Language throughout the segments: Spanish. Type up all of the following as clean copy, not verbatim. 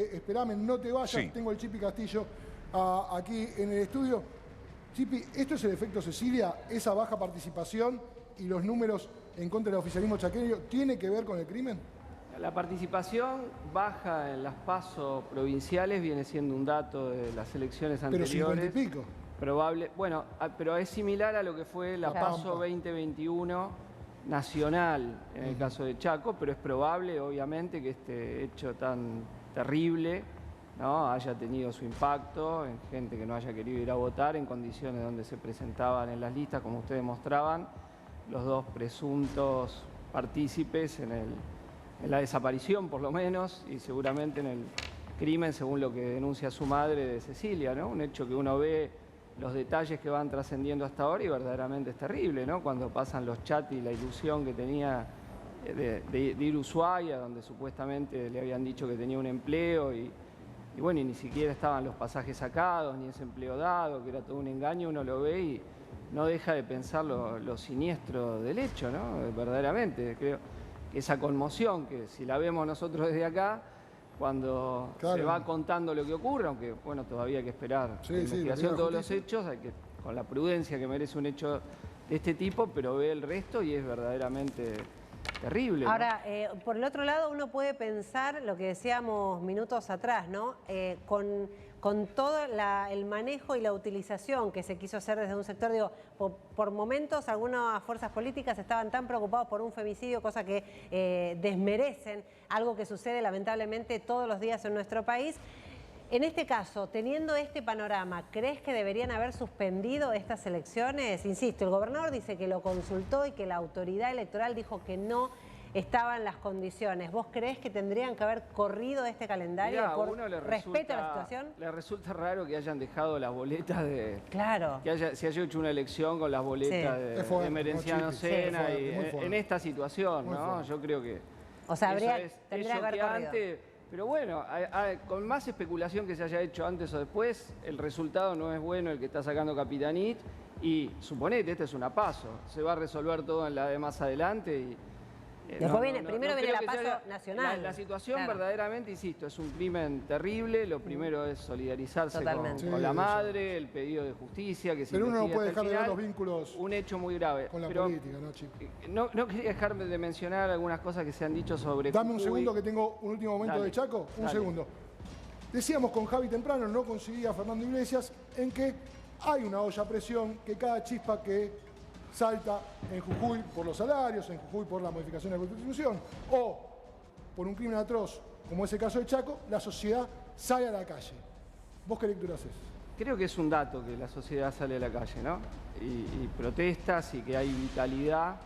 Esperame, no te vayas, Sí. tengo el Chipi Castillo aquí en el estudio. Chipi, ¿esto es el efecto Cecilia? ¿Esa baja participación y los números en contra del oficialismo chaqueño tiene que ver con el crimen? La participación baja en las PASO provinciales viene siendo un dato de las elecciones Pero 50 y anteriores. pico. Probable, bueno, pero es similar a lo que fue la PASO 2021 nacional en el caso de Chaco, pero es probable, obviamente, que este hecho tan terrible, ¿no?, haya tenido su impacto en gente que no haya querido ir a votar en condiciones donde se presentaban en las listas, como ustedes mostraban, los dos presuntos partícipes en la desaparición, por lo menos, y seguramente en el crimen, según lo que denuncia su madre, de Cecilia, ¿no? Un hecho que uno ve los detalles que van trascendiendo hasta ahora y verdaderamente es terrible, ¿no? Cuando pasan los chats y la ilusión que tenía de ir a Ushuaia, donde supuestamente le habían dicho que tenía un empleo y bueno, y ni siquiera estaban los pasajes sacados, ni ese empleo dado, que era todo un engaño, uno lo ve y no deja de pensar lo siniestro del hecho, ¿no? Verdaderamente, creo que esa conmoción, que si la vemos nosotros desde acá, cuando se va contando lo que ocurre, aunque bueno, todavía hay que esperar la investigación de todos los hechos, hay que, con la prudencia que merece un hecho de este tipo, pero ve el resto y es verdaderamente terrible, ¿no? Ahora, por el otro lado, uno puede pensar lo que decíamos minutos atrás, ¿no? Con todo el manejo y la utilización que se quiso hacer desde un sector, digo, por momentos algunas fuerzas políticas estaban tan preocupados por un femicidio, cosa que desmerecen algo que sucede lamentablemente todos los días en nuestro país. En este caso, teniendo este panorama, ¿crees que deberían haber suspendido estas elecciones? Insisto, el gobernador dice que lo consultó y que la autoridad electoral dijo que no estaban las condiciones. ¿Vos creés que tendrían que haber corrido este calendario? Mirá, por respeto a la situación? Le resulta raro que hayan dejado las boletas de... Claro. Que se haya hecho una elección con las boletas de Merenciano Sena y en esta situación, ¿no? Yo creo que... O sea, tendría eso que haber corrido. Pero bueno, con más especulación que se haya hecho antes o después, el resultado no es bueno el que está sacando Capitanich y suponete, esta es una PASO, se va a resolver todo en la de más adelante y... Después primero viene la PASO nacional. La situación verdaderamente, insisto, es un crimen terrible. Lo primero es solidarizarse con la madre, el pedido de justicia que se Pero uno no puede hasta dejar de ver los vínculos un hecho muy grave. con la política, ¿no, Chico? No quería dejar de mencionar algunas cosas que se han dicho sobre Dame un segundo que tengo un último momento de Chaco. Un segundo. Decíamos con Javi temprano, no conseguía Fernando Iglesias, en que hay una olla a presión, que cada chispa que salta en Jujuy por los salarios, en Jujuy por la modificación de la Constitución, o por un crimen atroz, como es el caso de Chaco, la sociedad sale a la calle. ¿Vos qué lectura haces? Creo que es un dato que la sociedad sale a la calle, ¿no? Y protestas y que hay vitalidad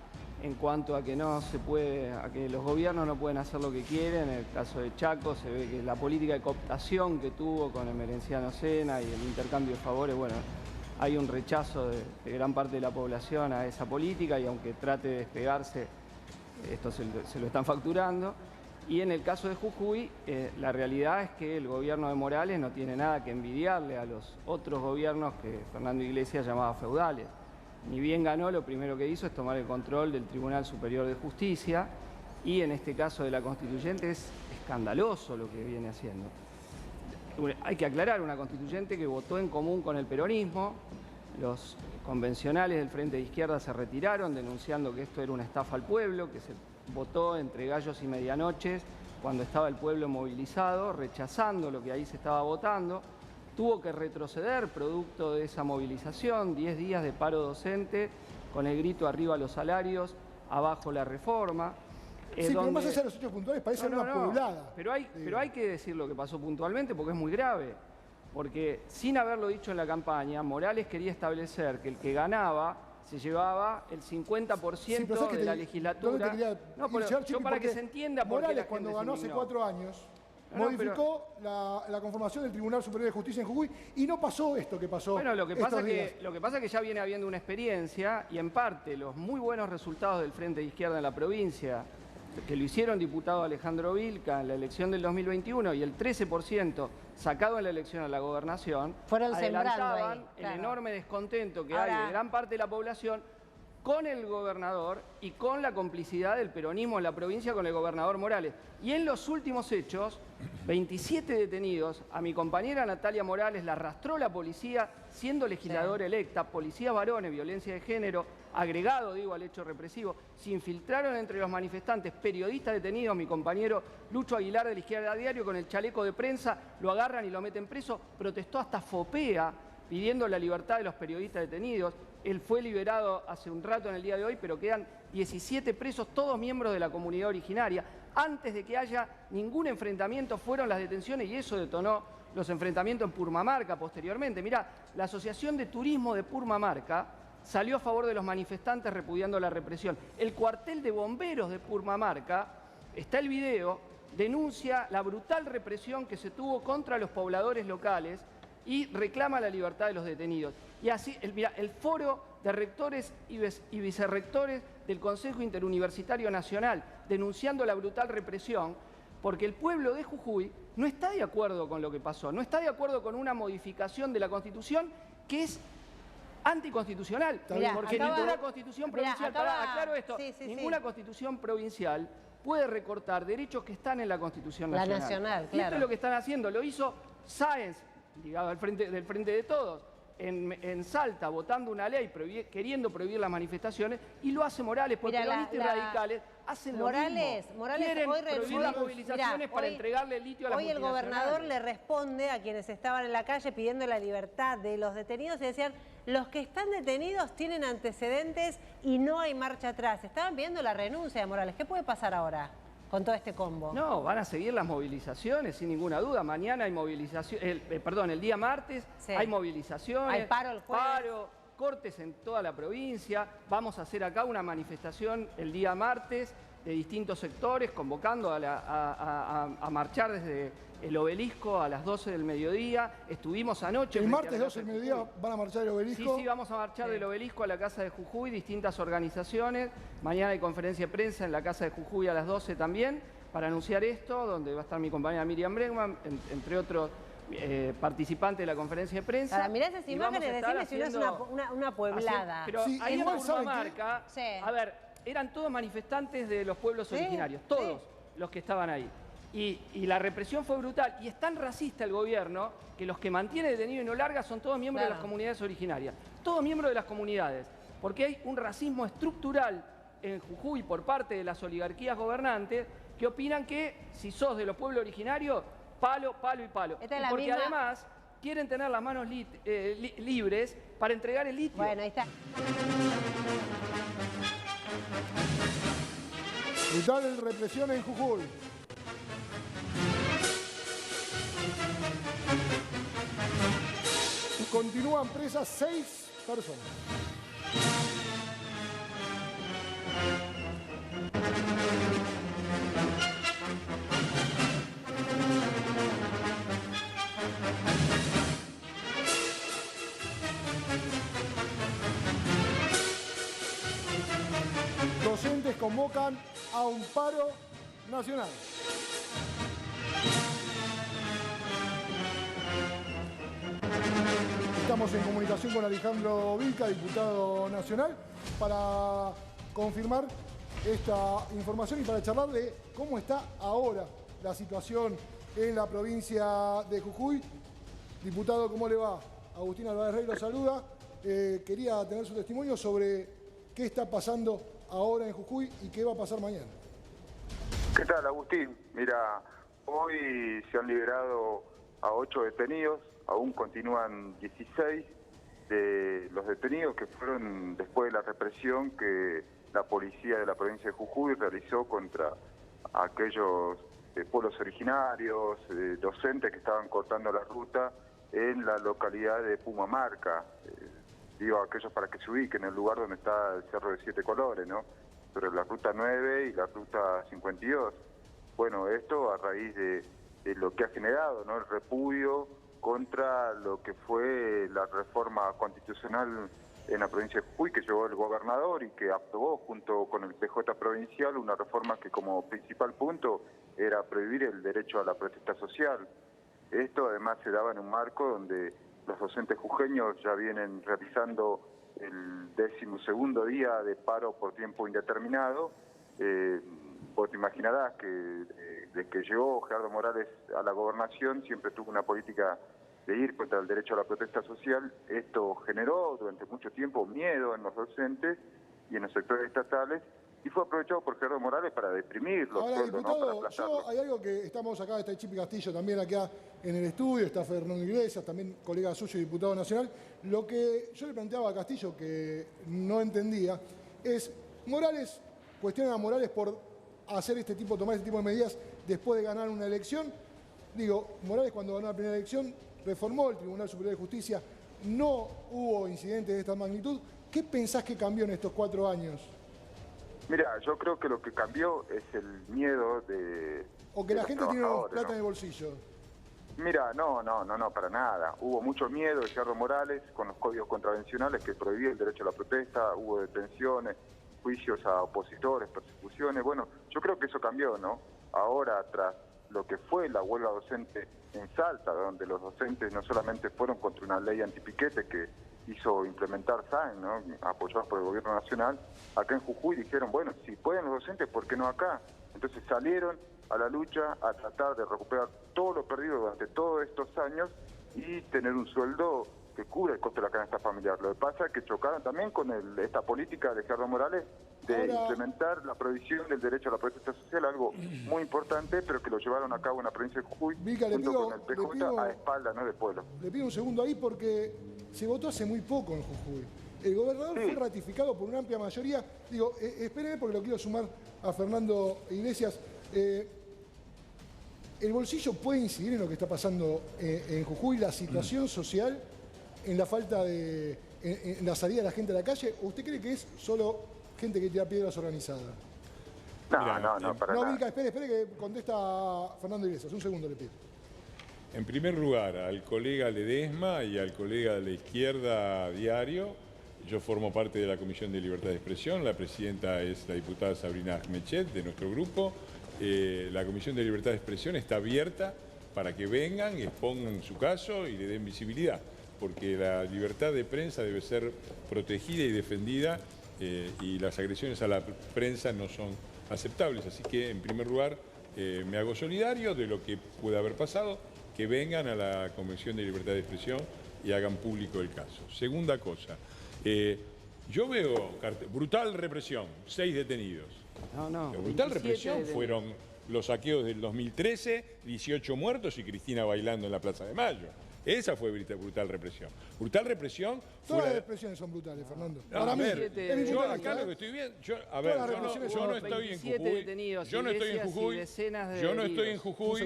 en cuanto a que no se puede, a que los gobiernos no pueden hacer lo que quieren. En el caso de Chaco se ve que la política de cooptación que tuvo con el Merenciano Sena y el intercambio de favores, bueno, hay un rechazo de gran parte de la población a esa política y aunque trate de despegarse, esto se lo están facturando. Y en el caso de Jujuy, la realidad es que el gobierno de Morales no tiene nada que envidiarle a los otros gobiernos que Fernando Iglesias llamaba feudales. Ni bien ganó, lo primero que hizo es tomar el control del Tribunal Superior de Justicia y en este caso de la Constituyente es escandaloso lo que viene haciendo. Hay que aclarar, una constituyente que votó en común con el peronismo, los convencionales del Frente de Izquierda se retiraron denunciando que esto era una estafa al pueblo, que se votó entre gallos y medianoches cuando estaba el pueblo movilizado, rechazando lo que ahí se estaba votando, tuvo que retroceder producto de esa movilización, 10 días de paro docente, con el grito arriba los salarios, abajo la reforma. Sí, pero más allá de los hechos puntuales parece una pueblada. Pero hay que decir lo que pasó puntualmente porque es muy grave. Porque sin haberlo dicho en la campaña, Morales quería establecer que el que ganaba se llevaba el 50% de la legislatura. Yo para que se entienda por qué Morales, cuando ganó hace 4 años, modificó la conformación del Tribunal Superior de Justicia en Jujuy y no pasó esto que pasó. Bueno, lo que pasa es que ya viene habiendo una experiencia y en parte los muy buenos resultados del Frente de Izquierda en la provincia, que lo hicieron diputado Alejandro Vilca en la elección del 2021 y el 13% sacado en la elección a la gobernación, fueron adelantaban ahí, claro, el enorme descontento que hay de gran parte de la población con el gobernador y con la complicidad del peronismo en la provincia con el gobernador Morales. Y en los últimos hechos, 27 detenidos, a mi compañera Natalia Morales la arrastró la policía siendo legisladora electa, policías varones, violencia de género, agregado, digo, al hecho represivo, se infiltraron entre los manifestantes, periodistas detenidos, mi compañero Lucho Aguilar de la Izquierda Diario con el chaleco de prensa, lo agarran y lo meten preso, protestó hasta Fopea pidiendo la libertad de los periodistas detenidos. Él fue liberado hace un rato en el día de hoy, pero quedan 17 presos, todos miembros de la comunidad originaria. Antes de que haya ningún enfrentamiento fueron las detenciones y eso detonó los enfrentamientos en Purmamarca posteriormente. Mirá, la Asociación de Turismo de Purmamarca salió a favor de los manifestantes repudiando la represión. El cuartel de bomberos de Purmamarca, está el video, denuncia la brutal represión que se tuvo contra los pobladores locales y reclama la libertad de los detenidos. Y así, mira, el foro de rectores y vicerrectores del Consejo Interuniversitario Nacional, denunciando la brutal represión, porque el pueblo de Jujuy no está de acuerdo con lo que pasó, no está de acuerdo con una modificación de la Constitución que es anticonstitucional, porque ninguna constitución provincial, aclaro esto, ninguna constitución provincial puede recortar derechos que están en la Constitución Nacional. La nacional, claro. Y esto es lo que están haciendo, lo hizo Sáenz, ligado al del Frente de Todos, en Salta, votando una ley queriendo prohibir las manifestaciones, y lo hace Morales, porque peronistas y radicales hacen lo mismo. Morales quieren hoy prohibir las movilizaciones para entregarle litio a las multinacionales. Hoy el gobernador le responde a quienes estaban en la calle pidiendo la libertad de los detenidos y decían, los que están detenidos tienen antecedentes y no hay marcha atrás. Estaban pidiendo la renuncia de Morales. ¿Qué puede pasar ahora con todo este combo? No, van a seguir las movilizaciones, sin ninguna duda. Mañana hay movilización, el día martes hay movilizaciones. Hay paro el jueves. Cortes en toda la provincia. Vamos a hacer acá una manifestación el día martes de distintos sectores, convocando a marchar desde el Obelisco a las 12 del mediodía. Estuvimos anoche... El martes 12 del mediodía van a marchar del Obelisco. Sí, vamos a marchar del Obelisco a la Casa de Jujuy, distintas organizaciones. Mañana hay conferencia de prensa en la Casa de Jujuy a las 12 también, para anunciar esto, donde va a estar mi compañera Miriam Bregman, entre otros participantes de la conferencia de prensa. Para mirar esas imágenes, decirle si no es una pueblada. Pero ahí en Purmamarca, a ver, eran todos manifestantes de los pueblos originarios, todos los que estaban ahí. Y la represión fue brutal. Y es tan racista el gobierno que los que mantiene detenido y no larga son todos miembros de las comunidades originarias. Todos miembros de las comunidades. Porque hay un racismo estructural en Jujuy por parte de las oligarquías gobernantes que opinan que si sos de los pueblos originarios, palo, palo y palo. Porque además quieren tener las manos libres para entregar el litio. Bueno, ahí está. Brutal represión en Jujuy. Continúan presas 6 personas. Docentes convocan a un paro nacional. Estamos en comunicación con Alejandro Vilca, diputado nacional, para confirmar esta información y para charlar de cómo está ahora la situación en la provincia de Jujuy. Diputado, ¿cómo le va? Agustín Álvarez Rey lo saluda. Quería tener su testimonio sobre qué está pasando ahora en Jujuy y qué va a pasar mañana. ¿Qué tal, Agustín? Mira, hoy se han liberado a 8 detenidos, aún continúan 16 de los detenidos que fueron después de la represión que la policía de la provincia de Jujuy realizó contra aquellos pueblos originarios, docentes que estaban cortando la ruta en la localidad de Purmamarca. Digo, aquellos para que se ubiquen, en el lugar donde está el Cerro de Siete Colores, ¿no? Sobre la ruta 9 y la ruta 52. Bueno, esto a raíz de lo que ha generado, ¿no? El repudio contra lo que fue la reforma constitucional en la provincia de Jujuy que llevó el gobernador y que aprobó junto con el PJ provincial una reforma que como principal punto era prohibir el derecho a la protesta social. Esto además se daba en un marco donde los docentes jujeños ya vienen realizando el 12º día de paro por tiempo indeterminado. Vos te imaginarás que desde que llegó Gerardo Morales a la gobernación siempre tuvo una política de ir contra el derecho a la protesta social. Esto generó durante mucho tiempo miedo en los docentes y en los sectores estatales, y fue aprovechado por Gerardo Morales para deprimir los Ahora, sueldos, diputado, ¿no? Para aplazarlos. hay algo que estamos acá, está Chipi Castillo también acá en el estudio, está Fernando Iglesias, también colega suyo y diputado nacional. Lo que yo le planteaba a Castillo que no entendía es, Morales, cuestiona a Morales por hacer tomar este tipo de medidas después de ganar una elección. Digo, Morales cuando ganó la primera elección reformó el Tribunal Superior de Justicia, no hubo incidentes de esta magnitud. ¿Qué pensás que cambió en estos 4 años? Mira, yo creo que lo que cambió es el miedo de... O que la gente tiene plata ¿no? en el bolsillo. Mira, no, para nada. Hubo mucho miedo de Gerardo Morales con los códigos contravencionales que prohibían el derecho a la protesta, hubo detenciones, juicios a opositores, persecuciones. Bueno, yo creo que eso cambió, ¿no? Ahora, tras lo que fue la huelga docente en Salta, donde los docentes no solamente fueron contra una ley antipiquete que hizo implementar SAEN, ¿no? Apoyados por el gobierno nacional, acá en Jujuy dijeron, bueno, si pueden los docentes, ¿por qué no acá? Entonces salieron a la lucha a tratar de recuperar todo lo perdido durante todos estos años y tener un sueldo que cubra el costo de la canasta familiar. Lo que pasa es que chocaron también con esta política de Gerardo Morales de implementar la prohibición del derecho a la protesta social, algo muy importante, pero que lo llevaron a cabo en la provincia de Jujuy, Vilca, junto con el PJ a espaldas, ¿no?, del pueblo. Le pido un segundo ahí porque se votó hace muy poco en Jujuy. El gobernador fue ratificado por una amplia mayoría. Digo, espérenme porque lo quiero sumar a Fernando Iglesias. ¿El bolsillo puede incidir en lo que está pasando en Jujuy, la situación social, en la falta de... en la salida de la gente a la calle? ¿O usted cree que es solo gente que tira piedras organizada? No, para nada. Vilca, espere que contesta Fernando Iglesias. Un segundo le pido. En primer lugar, al colega Ledesma y al colega de la izquierda Diario, yo formo parte de la Comisión de Libertad de Expresión, la presidenta es la diputada Sabrina Mechet de nuestro grupo. La Comisión de Libertad de Expresión está abierta para que vengan, expongan su caso y le den visibilidad, porque la libertad de prensa debe ser protegida y defendida y las agresiones a la prensa no son aceptables. Así que, en primer lugar, me hago solidario de lo que pueda haber pasado, que vengan a la Comisión de Libertad de Expresión y hagan público el caso. Segunda cosa, yo veo brutal represión, 6 detenidos. No, Brutal represión fueron los saqueos del 2013, 18 muertos y Cristina bailando en la Plaza de Mayo. Esa fue brutal represión. Brutal represión fue... Todas las represiones son brutales, Fernando. No, Para a mí, ver, es mi yo punto de acá vista, lo que estoy viendo... Yo no estoy en Jujuy. Yo no estoy en Jujuy. Yo no estoy en Jujuy.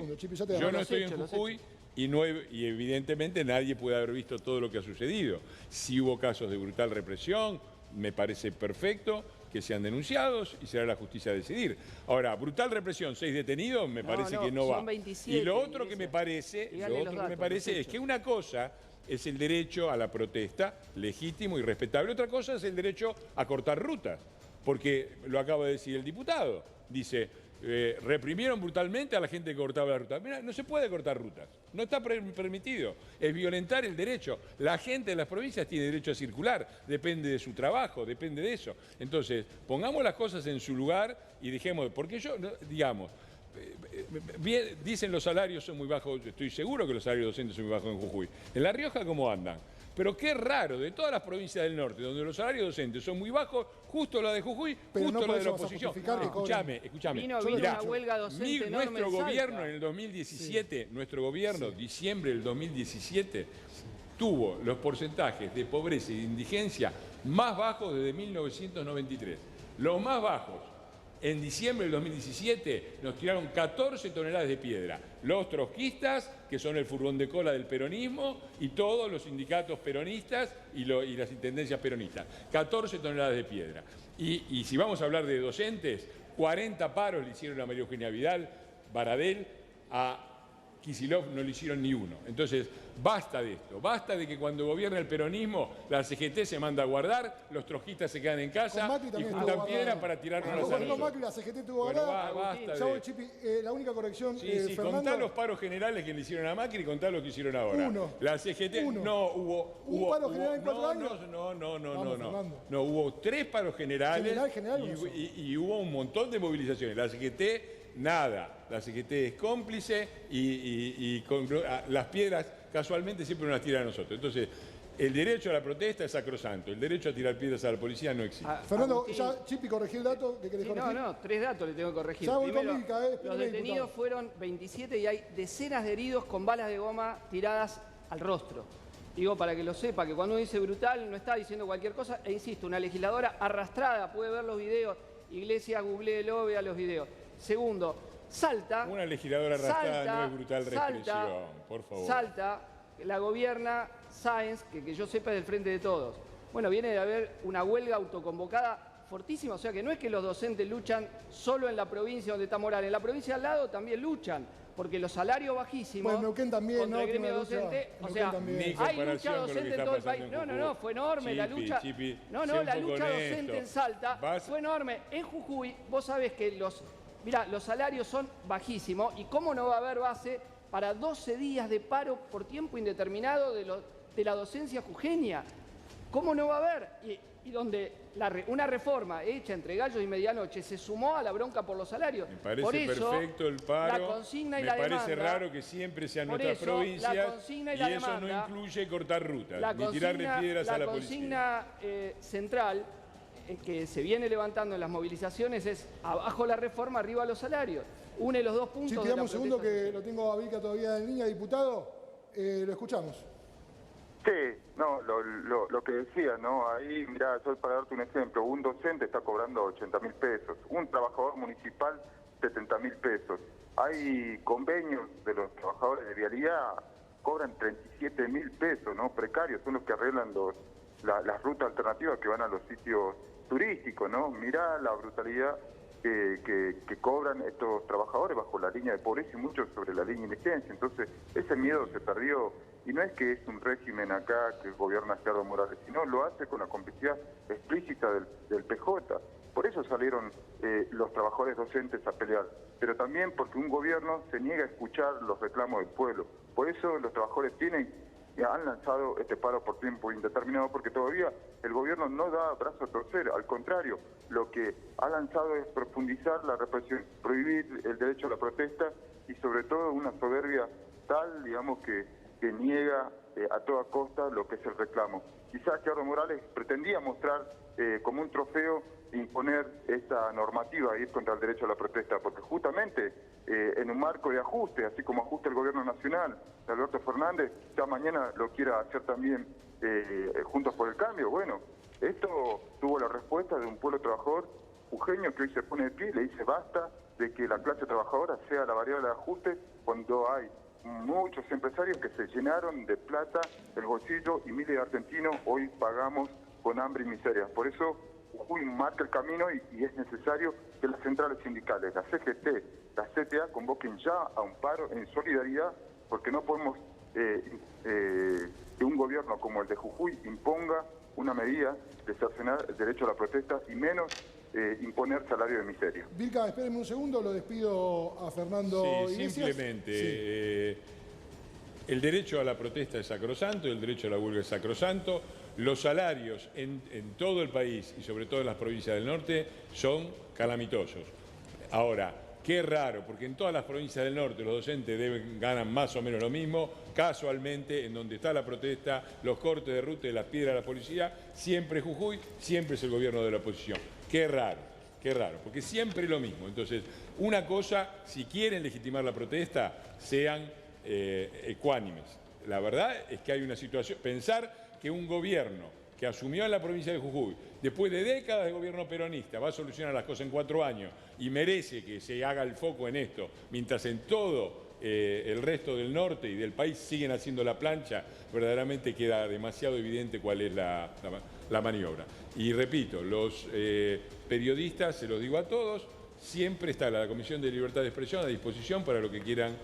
Yo no estoy en Jujuy. Y evidentemente nadie puede haber visto todo lo que ha sucedido. Si hubo casos de brutal represión, me parece perfecto que sean denunciados y será la justicia a decidir. Ahora, brutal represión, 6 detenidos, me parece que no va. 27, y lo otro que me parece, es que una cosa es el derecho a la protesta, legítimo y respetable. Otra cosa es el derecho a cortar rutas, porque lo acaba de decir el diputado. Dice, reprimieron brutalmente a la gente que cortaba la ruta. Mira, no se puede cortar rutas, no está permitido, es violentar el derecho. La gente de las provincias tiene derecho a circular, depende de su trabajo, depende de eso. Entonces, pongamos las cosas en su lugar y dejemos, porque yo, digamos, bien, dicen los salarios son muy bajos, estoy seguro que los salarios docentes son muy bajos en Jujuy. En La Rioja, ¿cómo andan? Pero qué raro, de todas las provincias del norte, donde los salarios docentes son muy bajos, justo la de Jujuy, justo la de la oposición. Escúchame. Vino una huelga docente enorme nuestro en gobierno Salta. en el 2017, nuestro gobierno, diciembre del 2017, tuvo los porcentajes de pobreza y de indigencia más bajos desde 1993. Los más bajos. En diciembre del 2017 nos tiraron 14 toneladas de piedra. Los trotskistas, que son el furgón de cola del peronismo, y todos los sindicatos peronistas y las intendencias peronistas. 14 toneladas de piedra. Y si vamos a hablar de docentes, 40 paros le hicieron a María Eugenia Vidal, Baradel, a Kicillof no le hicieron ni uno. Entonces, basta de esto, basta de que cuando gobierna el peronismo, la CGT se manda a guardar, los trotskistas se quedan en casa y juntan piedras para tirarnos a nosotros. Con Macri la CGT tuvo guardada. Basta ya voy, Chipi, la única corrección, sí, Fernando. Contá los paros generales que le hicieron a Macri y contá lo que hicieron ahora. La CGT no hubo... ¿Un paro general en 4 años? No, hubo 3 paros generales general, y hubo un montón de movilizaciones. La CGT... Nada, la CGT es cómplice y con las piedras casualmente siempre nos las tiran a nosotros. Entonces, el derecho a la protesta es sacrosanto, el derecho a tirar piedras a la policía no existe. Fernando, ya Chipi corregí el dato que querés corregir. No, 3 datos le tengo que corregir. Ya voy Primero, con Milka, los detenidos fueron 27 y hay decenas de heridos con balas de goma tiradas al rostro. Digo, para que lo sepa, que cuando uno dice brutal no está diciendo cualquier cosa, e insisto, una legisladora arrastrada, puede ver los videos, Iglesias, googleelo, vea los videos. Segundo, Salta... Una legisladora arrastrada no es brutal represión, por favor. Salta, la gobierna Sáenz, que yo sepa es del Frente de Todos. Bueno, viene de haber una huelga autoconvocada fortísima, o sea que no es que los docentes luchan solo en la provincia donde está Morales, en la provincia al lado también luchan, porque los salarios bajísimos... Bueno, Neuquén también, contra el gremio docente, o sea, hay lucha docente en todo el país. No, fue enorme la lucha. La lucha docente en Salta fue enorme. En Jujuy, vos sabés que los salarios son bajísimos y cómo no va a haber base para 12 días de paro por tiempo indeterminado de la docencia jujeña. ¿Cómo no va a haber? Y donde una reforma hecha entre gallos y medianoche se sumó a la bronca por los salarios. Me parece por eso, perfecto el paro, la consigna y me la parece demanda, raro que siempre sean por nuestras eso, provincias la consigna y la eso demanda, no incluye cortar rutas, la ni tirarle piedras a la policía. La consigna central que se viene levantando en las movilizaciones es abajo la reforma, arriba los salarios. Une los dos puntos. Sí, de pidamos la un segundo protesta que lo tengo a Vilca todavía en línea, diputado. Lo escuchamos. Sí, no, lo que decía, ¿no? Ahí, mirá, yo para darte un ejemplo, un docente está cobrando 80.000 pesos, un trabajador municipal 70.000 pesos. Hay convenios de los trabajadores de vialidad, cobran 37.000 pesos, ¿no? Precarios, son los que arreglan las rutas alternativas que van a los sitios turísticos, ¿no? Mirá la brutalidad que cobran estos trabajadores bajo la línea de pobreza y muchos sobre la línea de indigencia. Entonces, ese miedo se perdió. Y no es que es un régimen acá que gobierna Gerardo Morales, sino lo hace con la complicidad explícita del PJ. Por eso salieron los trabajadores docentes a pelear, pero también porque un gobierno se niega a escuchar los reclamos del pueblo. Por eso los trabajadores han lanzado este paro por tiempo indeterminado, porque todavía el gobierno no da brazo a torcer, al contrario, lo que ha lanzado es profundizar la represión, prohibir el derecho a la protesta y sobre todo una soberbia tal, digamos, que niega a toda costa lo que es el reclamo. Quizás Gerardo Morales pretendía mostrar como un trofeo imponer esta normativa, ir contra el derecho a la protesta, porque justamente en un marco de ajuste, así como ajusta el gobierno nacional de Alberto Fernández, ya mañana lo quiera hacer también Juntos por el Cambio. Bueno, esto tuvo la respuesta de un pueblo trabajador jujeño que hoy se pone de pie y le dice basta de que la clase trabajadora sea la variable de ajuste cuando hay muchos empresarios que se llenaron de plata el bolsillo y miles de argentinos hoy pagamos con hambre y miseria. Por eso Jujuy marca el camino y es necesario que las centrales sindicales, la CGT, la CTA convoquen ya a un paro en solidaridad, porque no podemos que un gobierno como el de Jujuy imponga una medida de cercenar el derecho a la protesta y menos imponer salario de miseria. Vilca, espérenme un segundo, lo despido a Fernando Iglesias. Simplemente, el derecho a la protesta es sacrosanto, el derecho a la huelga es sacrosanto, los salarios en todo el país y sobre todo en las provincias del norte son calamitosos. Ahora, qué raro, porque en todas las provincias del norte los docentes ganan más o menos lo mismo, casualmente en donde está la protesta, los cortes de ruta y las piedras a la policía, siempre Jujuy, siempre es el gobierno de la oposición. Qué raro, porque siempre es lo mismo. Entonces, una cosa, si quieren legitimar la protesta, sean ecuánimes. La verdad es que hay una situación, pensar que un gobierno que asumió en la provincia de Jujuy, después de décadas de gobierno peronista, va a solucionar las cosas en 4 años y merece que se haga el foco en esto, mientras en todo el resto del norte y del país siguen haciendo la plancha, verdaderamente queda demasiado evidente cuál es la maniobra. Y repito, los periodistas, se los digo a todos, siempre está la Comisión de Libertad de Expresión a disposición para lo que quieran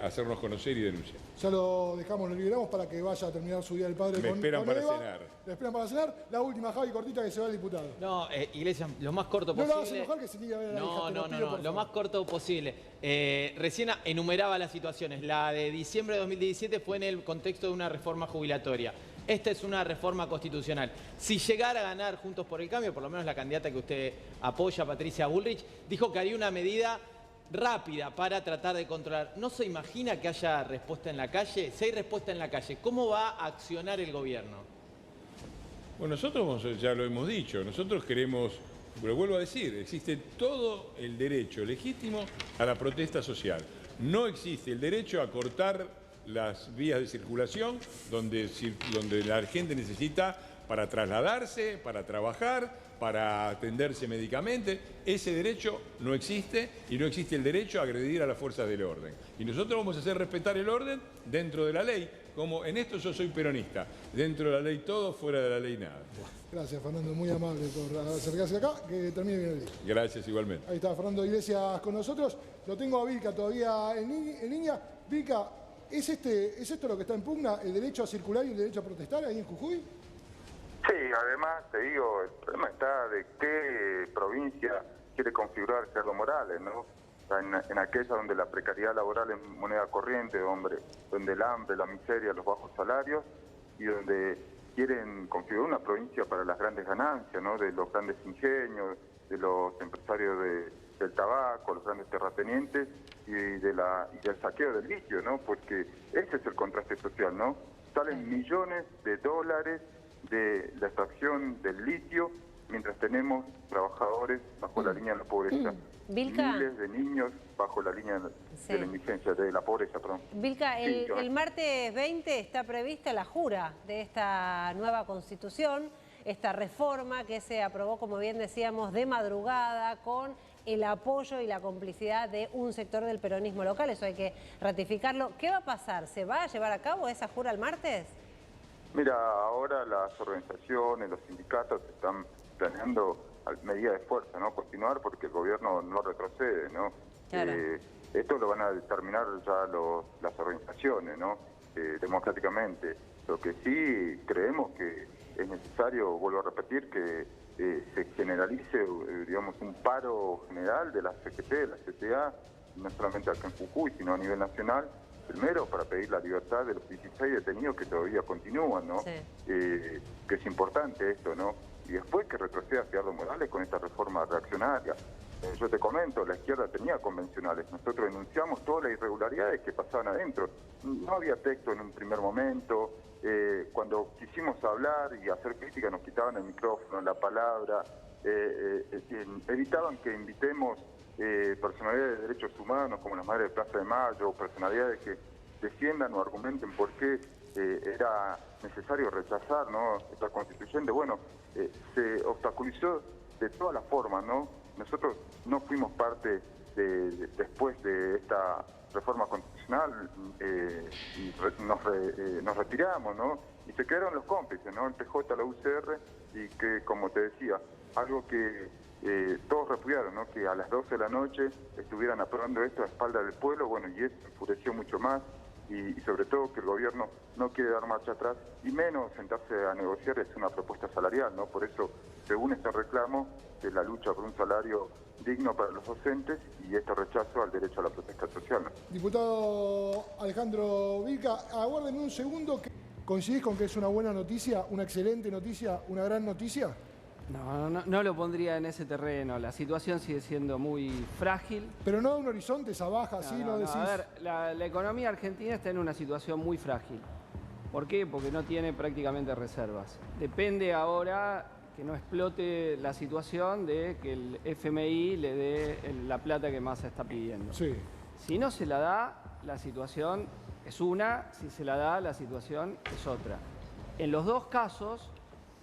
hacernos conocer y denunciar. Ya lo dejamos, lo liberamos para que vaya a terminar su día del padre. Me esperan para Eva. cenar. Me esperan para cenar. La última, Javi, cortita, que se va el diputado. No, Iglesias, lo más corto No posible. la vas a enojar, que se tiene que ver a la hija, No, lo más corto posible. Recién enumeraba las situaciones. La de diciembre de 2017 fue en el contexto de una reforma jubilatoria. Esta es una reforma constitucional. Si llegara a ganar Juntos por el Cambio, por lo menos la candidata que usted apoya, Patricia Bullrich, dijo que haría una medida rápida para tratar de controlar. ¿No se imagina que haya respuesta en la calle? Si hay respuesta en la calle, ¿cómo va a accionar el gobierno? Bueno, nosotros ya lo hemos dicho, nosotros queremos, pero vuelvo a decir, existe todo el derecho legítimo a la protesta social. No existe el derecho a cortar las vías de circulación donde la gente necesita para trasladarse, para trabajar, para atenderse médicamente. Ese derecho no existe y no existe el derecho a agredir a las fuerzas del orden. Y nosotros vamos a hacer respetar el orden dentro de la ley. Como en esto yo soy peronista. Dentro de la ley todo, fuera de la ley nada. Gracias, Fernando, muy amable por acercarse acá. Que termine bien el día. Gracias igualmente. Ahí está Fernando Iglesias con nosotros. Lo tengo a Vilca todavía en línea. Vilca, ¿es esto lo que está en pugna, el derecho a circular y el derecho a protestar ahí en Jujuy? Sí, además te digo, el problema está de qué provincia quiere configurar Gerardo Morales, ¿no? En aquella donde la precariedad laboral es moneda corriente, donde el hambre, la miseria, los bajos salarios, y donde quieren configurar una provincia para las grandes ganancias, ¿no? De los grandes ingenios, de los empresarios del tabaco, los grandes terratenientes y del saqueo del litio, ¿no? Porque ese es el contraste social, ¿no? Salen millones de dólares de la extracción del litio, mientras tenemos trabajadores bajo la línea de la pobreza. Vilca. Miles de niños bajo la línea de la indigencia, de la pobreza, perdón. Vilca, el martes 20 está prevista la jura de esta nueva constitución, esta reforma que se aprobó, como bien decíamos, de madrugada, con el apoyo y la complicidad de un sector del peronismo local. Eso hay que ratificarlo. ¿Qué va a pasar? ¿Se va a llevar a cabo esa jura el martes? Mira, ahora las organizaciones, los sindicatos están planeando medidas de fuerza, ¿no? Continuar porque el gobierno no retrocede, ¿no? Claro. Esto lo van a determinar ya las organizaciones, ¿no? Democráticamente. Lo que sí creemos que es necesario, vuelvo a repetir, que se generalice, digamos, un paro general de la CGT, de la CTA, no solamente acá en Jujuy, sino a nivel nacional. Primero, para pedir la libertad de los 16 detenidos que todavía continúan, ¿no? Sí. Que es importante esto, ¿no? Y después que retroceda Gerardo Morales con esta reforma reaccionaria. Yo te comento, la izquierda tenía convencionales. Nosotros denunciamos todas las irregularidades que pasaban adentro. No había texto en un primer momento. Cuando quisimos hablar y hacer crítica nos quitaban el micrófono, la palabra. Evitaban que invitemos personalidades de derechos humanos como las Madres de Plaza de Mayo, personalidades que defiendan o argumenten por qué era necesario rechazar, ¿no?, esta constituyente. Bueno, se obstaculizó de todas las formas, ¿no? Nosotros no fuimos parte después de esta reforma constitucional y nos retiramos, ¿no? Y se quedaron los cómplices, ¿no? El PJ, la UCR, y que, como te decía, algo que todos repudiaron, ¿no? Que a las 12 de la noche estuvieran aprobando esto a espaldas del pueblo, bueno, y eso enfureció mucho más. Y sobre todo que el gobierno no quiere dar marcha atrás y menos sentarse a negociar es una propuesta salarial, ¿no? Por eso, según este reclamo, es la lucha por un salario digno para los docentes y este rechazo al derecho a la protesta social, ¿no? Diputado Alejandro Vilca, aguárdenme un segundo. ¿Coincidís con que es una buena noticia, una excelente noticia, una gran noticia? No lo pondría en ese terreno. La situación sigue siendo muy frágil. Pero no da un horizonte, esa baja, ¿sí? No decís. A ver, la economía argentina está en una situación muy frágil. ¿Por qué? Porque no tiene prácticamente reservas. Depende ahora que no explote la situación de que el FMI le dé la plata que Massa está pidiendo. Sí. Si no se la da, la situación es una. Si se la da, la situación es otra. En los dos casos,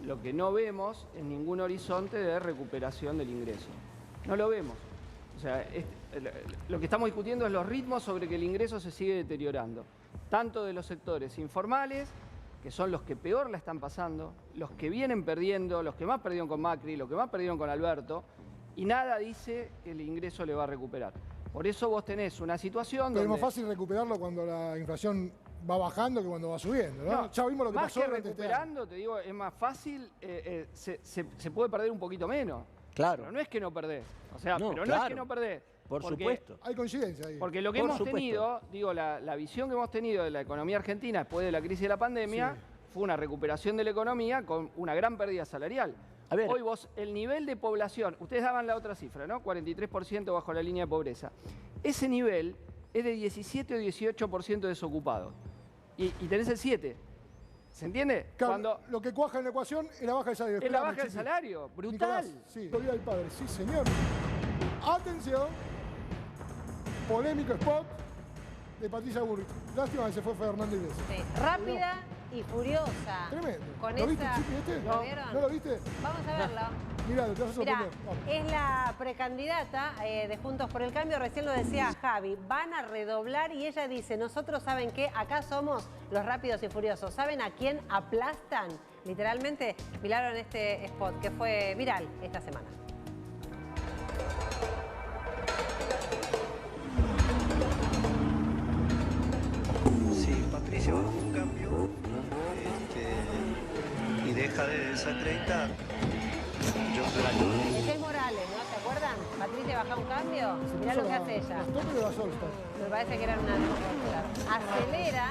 lo que no vemos es ningún horizonte de recuperación del ingreso. No lo vemos. O sea, lo que estamos discutiendo es los ritmos sobre que el ingreso se sigue deteriorando. Tanto de los sectores informales, que son los que peor la están pasando, los que vienen perdiendo, los que más perdieron con Macri, los que más perdieron con Alberto, y nada dice que el ingreso le va a recuperar. Por eso vos tenés una situación Pero donde... es más fácil recuperarlo cuando la inflación va bajando que cuando va subiendo, ¿no? No, ya vimos lo que más pasó que durante este año. recuperando, te digo, es más fácil, se puede perder un poquito menos. Claro. Pero no es que no perdés. O sea, No, pero no claro. es que no perdés. Por porque- supuesto. Hay coincidencia ahí. Porque lo que Por hemos supuesto. tenido, digo, la visión que hemos tenido de la economía argentina después de la crisis de la pandemia, fue una recuperación de la economía con una gran pérdida salarial. A ver. Hoy vos, el nivel de población, ustedes daban la otra cifra, ¿no? 43% bajo la línea de pobreza. Ese nivel es de 17 o 18% desocupado. Y tenés el 7. ¿Se entiende? Claro, Cuando lo que cuaja en la ecuación es la baja del salario. es la Esperame, baja del Chiqui. salario, brutal. Nicolás, sí, volvió al padre, sí señor. Atención, polémico spot de Patricia Bullrich. Lástima que se fue Fernando Iglesias. Sí, rápida y furiosa. Tremendo. Con ¿Lo viste, esa... Chiqui, este? ¿Lo vieron? ¿No lo viste? Vamos a verlo. Mirá, te vas a Mirá, sorprender. Vamos. es la precandidata de Juntos por el Cambio, recién lo decía Javi, van a redoblar y ella dice, nosotros saben que acá somos los rápidos y furiosos, ¿saben a quién aplastan? Literalmente, miraron este spot que fue viral esta semana. Si Patricia va a un cambio y deja de desacreditar, yo creo Ese es Morales, ¿no? ¿Se acuerdan? Patricia baja un cambio, mirá lo que hace ella. ¿Las Topper o las All-Star? Me parece que era una acelera,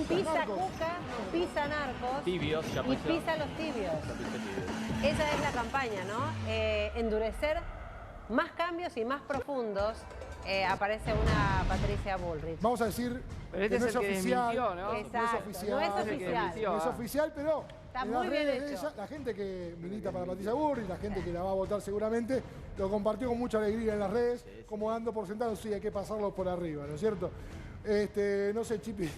pisa Cuca, pisa Narcos Tibios, ya y apareció. pisa los tibios. Esa es la campaña, ¿no? Endurecer más cambios y más profundos. Aparece una Patricia Bullrich. Vamos a decir Pero este que no es es el que oficial. desmintió, ¿no? Exacto, no es oficial. No es oficial, pero Está en muy las bien redes de hecho. ella, la gente que milita para Patricia Bullrich, la gente que la va a votar seguramente, lo compartió con mucha alegría en las redes, como dando por sentado, sí, hay que pasarlo por arriba, ¿no es cierto? No sé, Chipi,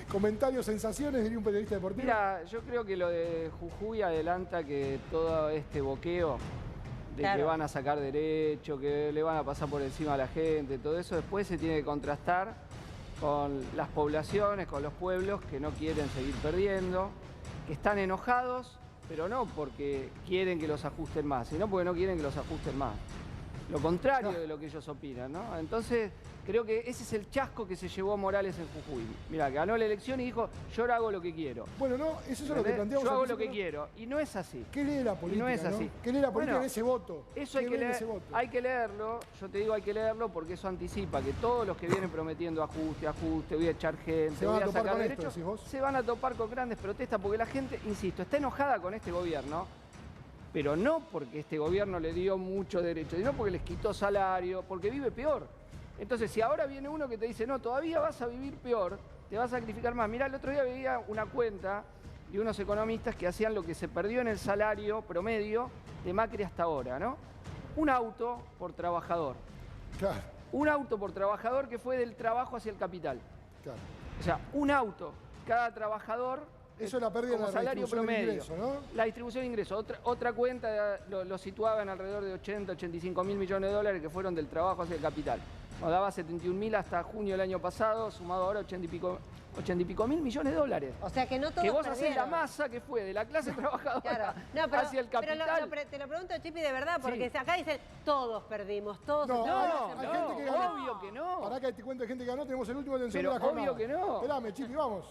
comentarios, sensaciones, diría un periodista deportivo. Mira, yo creo que lo de Jujuy adelanta que todo este boqueo de Claro. que van a sacar derecho, que le van a pasar por encima a la gente, todo eso después se tiene que contrastar con las poblaciones, con los pueblos que no quieren seguir perdiendo, que están enojados, pero no porque quieren que los ajusten más, sino porque no quieren que los ajusten más. Lo contrario de lo que ellos opinan, ¿no? Entonces, creo que ese es el chasco que se llevó Morales en Jujuy. Mira, ganó la elección y dijo, yo ahora hago lo que quiero. Bueno, no, eso es lo que ¿Entendés? planteamos. Yo al hago lo principio, que ¿no? quiero. Y no es así. ¿Qué lee la política? Y no es así. ¿Qué lee la política Bueno, en ese voto? Eso hay ¿Qué que, ve en leer, ese voto? hay que leerlo, yo te digo hay que leerlo porque eso anticipa que todos los que vienen prometiendo ajuste, voy a echar gente, Se van voy a a topar sacar con esto, derechos, decís vos. se van a topar con grandes protestas porque la gente, insisto, está enojada con este gobierno, pero no porque este gobierno le dio mucho derecho, sino porque les quitó salario, porque vive peor. Entonces, si ahora viene uno que te dice, no, todavía vas a vivir peor, te vas a sacrificar más. Mirá, el otro día veía una cuenta de unos economistas que hacían lo que se perdió en el salario promedio de Macri hasta ahora, ¿no? Un auto por trabajador. Claro, Un auto por trabajador que fue del trabajo hacia el capital. claro. O sea, un auto, cada trabajador Eso es la pérdida como de la salario redistribución del promedio. ingreso, ¿no? La distribución de ingresos. Otra cuenta lo situaba en alrededor de 80, 85 mil millones de dólares que fueron del trabajo hacia el capital. Nos daba 71.000 hasta junio del año pasado, sumado ahora 80 y pico mil millones de dólares. O sea que no todos Que vos hacés la perdieron. masa que fue de la clase trabajadora Claro. No, pero, hacia el capital. pero te lo pregunto, Chipi, de verdad, porque Sí. acá dicen, todos perdimos, todos... No, todos hay no, gente que ganó. obvio que no. Pará que te cuento de gente que ganó, tenemos el último atención Pero de la jornada. obvio que no. Esperame, Chipi, vamos.